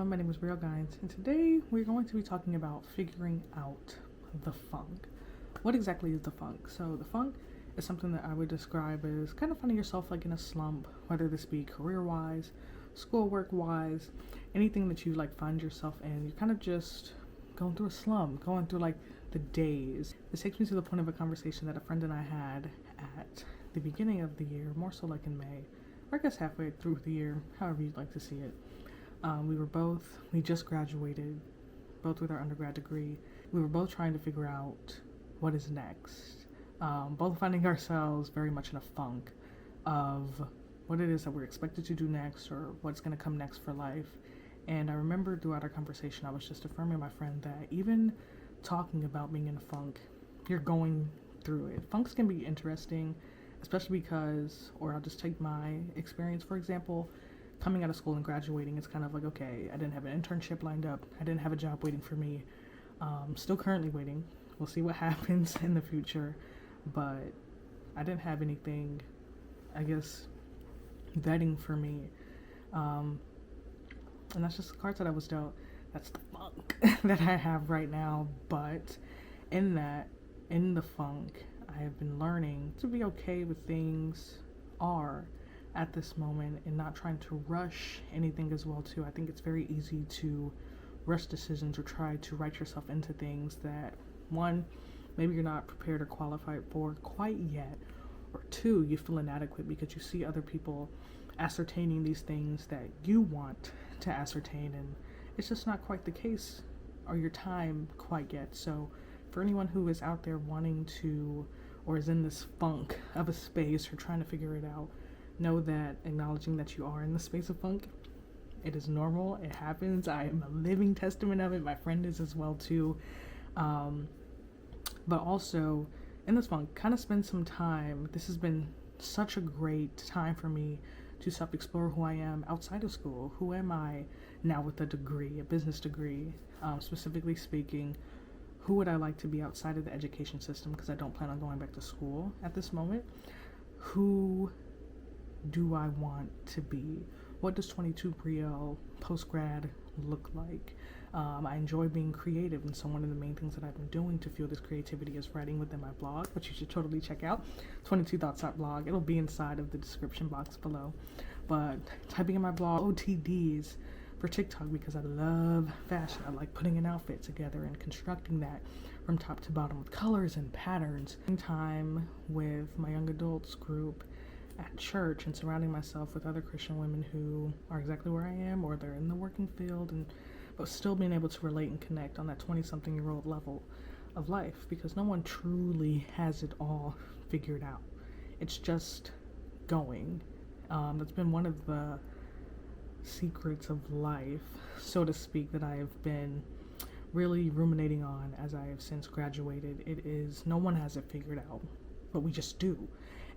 My name is Brielle Gines, and today we're going to be talking about figuring out the funk. What exactly is the funk? So, the funk is something that I would describe as kind of finding yourself like in a slump, whether this be career wise, schoolwork wise, anything that you like find yourself in. You're kind of just going through a slump, going through like the days. This takes me to the point of a conversation that a friend and I had at the beginning of the year, more so like in May, or I guess halfway through the year, however you'd like to see it. We just graduated, both with our undergrad degree. We were both trying to figure out what is next. Both finding ourselves very much in a funk of what it is that we're expected to do next or what's going to come next for life. And I remember throughout our conversation, I was just affirming my friend that even talking about being in a funk, you're going through it. Funks can be interesting, especially because, or I'll just take my experience, for example. Coming out of school and graduating, it's kind of like, okay, I didn't have an internship lined up. I didn't have a job waiting for me. Still currently waiting. We'll see what happens in the future. But I didn't have anything, I guess, vetting for me. And that's just the cards that I was dealt. That's the funk that I have right now. But in the funk, I have been learning to be okay with things are at this moment and not trying to rush anything as well too. I think it's very easy to rush decisions or try to write yourself into things that, one, maybe you're not prepared or qualified for quite yet, or two, you feel inadequate because you see other people ascertaining these things that you want to ascertain, and it's just not quite the case or your time quite yet. So for anyone who is out there wanting to, or is in this funk of a space or trying to figure it out, know that acknowledging that you are in the space of funk, it is normal. It happens. I am a living testament of it. My friend is as well too. But also in this funk, kind of spend some time. This has been such a great time for me to self-explore who I am outside of school. Who am I now with a degree, a business degree, specifically speaking? Who would I like to be outside of the education system, because I don't plan on going back to school at this moment? Who do I want to be? What does 22 Brielle post-grad look like? I enjoy being creative, and so one of the main things that I've been doing to fuel this creativity is writing within my blog, which you should totally check out, 22thoughts.blog. It'll be inside of the description box below. But typing in my blog OTDs for TikTok, because I love fashion. I like putting an outfit together and constructing that from top to bottom with colors and patterns. Time with my young adults group at church and surrounding myself with other Christian women who are exactly where I am, or they're in the working field, but still being able to relate and connect on that 20-something-year-old level of life, because no one truly has it all figured out. It's just going. That's been one of the secrets of life, so to speak, that I have been really ruminating on as I have since graduated. It is, no one has it figured out, but we just do.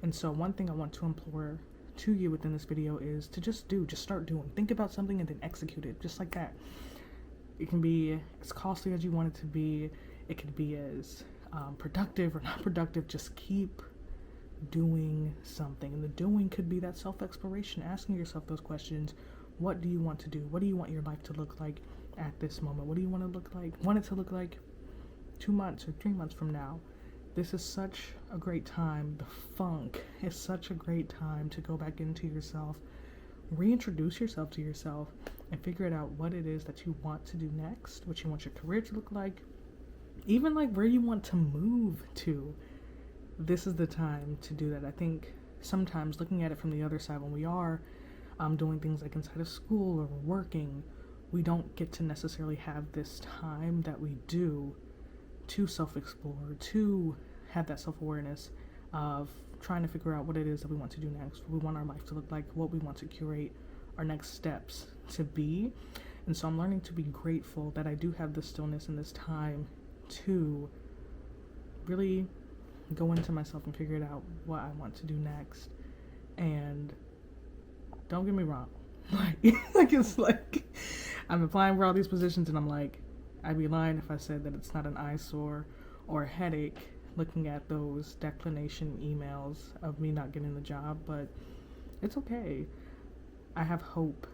And so one thing I want to implore to you within this video is to just start doing. Think about something and then execute it, just like that. It can be as costly as you want it to be. It could be as productive or not productive. Just keep doing something. And the doing could be that self-exploration, asking yourself those questions. What do you want to do? What do you want your life to look like at this moment? What do you want it to look like 2 months or 3 months from now? This is such a great time. The funk is such a great time to go back into yourself, reintroduce yourself to yourself, and figure it out what it is that you want to do next, what you want your career to look like, even like where you want to move to. This is the time to do that. I think sometimes looking at it from the other side, when we are doing things like inside of school or working, we don't get to necessarily have this time that we do to self-explore, to have that self-awareness of trying to figure out what it is that we want to do next, what we want our life to look like, what we want to curate our next steps to be. And so I'm learning to be grateful that I do have this stillness and this time to really go into myself and figure it out what I want to do next. And don't get me wrong, like it's like I'm applying for all these positions and I'm like, I'd be lying if I said that it's not an eyesore or a headache looking at those declination emails of me not getting the job, but it's okay. I have hope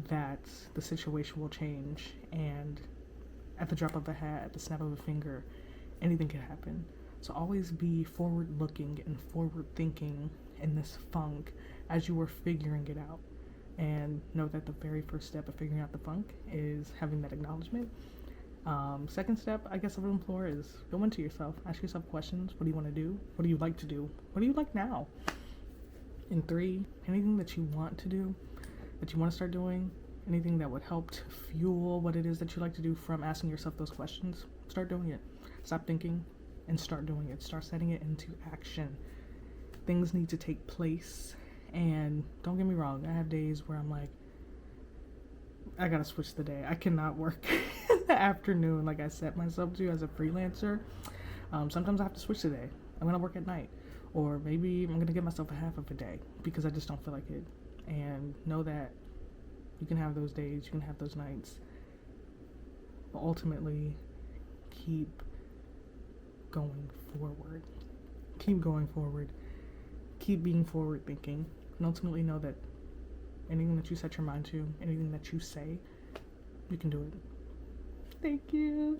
that the situation will change, and at the drop of a hat, at the snap of a finger, anything can happen. So always be forward looking and forward thinking in this funk as you are figuring it out. And know that the very first step of figuring out the funk is having that acknowledgement. Second step, I guess I would implore, is go into yourself. Ask yourself questions. What do you want to do? What do you like to do? What do you like now? And 3, anything that you want to do, that you want to start doing, anything that would help to fuel what it is that you like to do from asking yourself those questions, start doing it. Stop thinking and start doing it. Start setting it into action. Things need to take place. And don't get me wrong, I have days where I'm like, I gotta switch the day. I cannot work in the afternoon like I set myself to as a freelancer. Sometimes I have to switch the day. I'm gonna work at night. Or maybe I'm gonna give myself a half of a day because I just don't feel like it. And know that you can have those days, you can have those nights. But ultimately, keep going forward. Keep going forward. Keep being forward thinking. And ultimately know that anything that you set your mind to, anything that you say, you can do it. Thank you.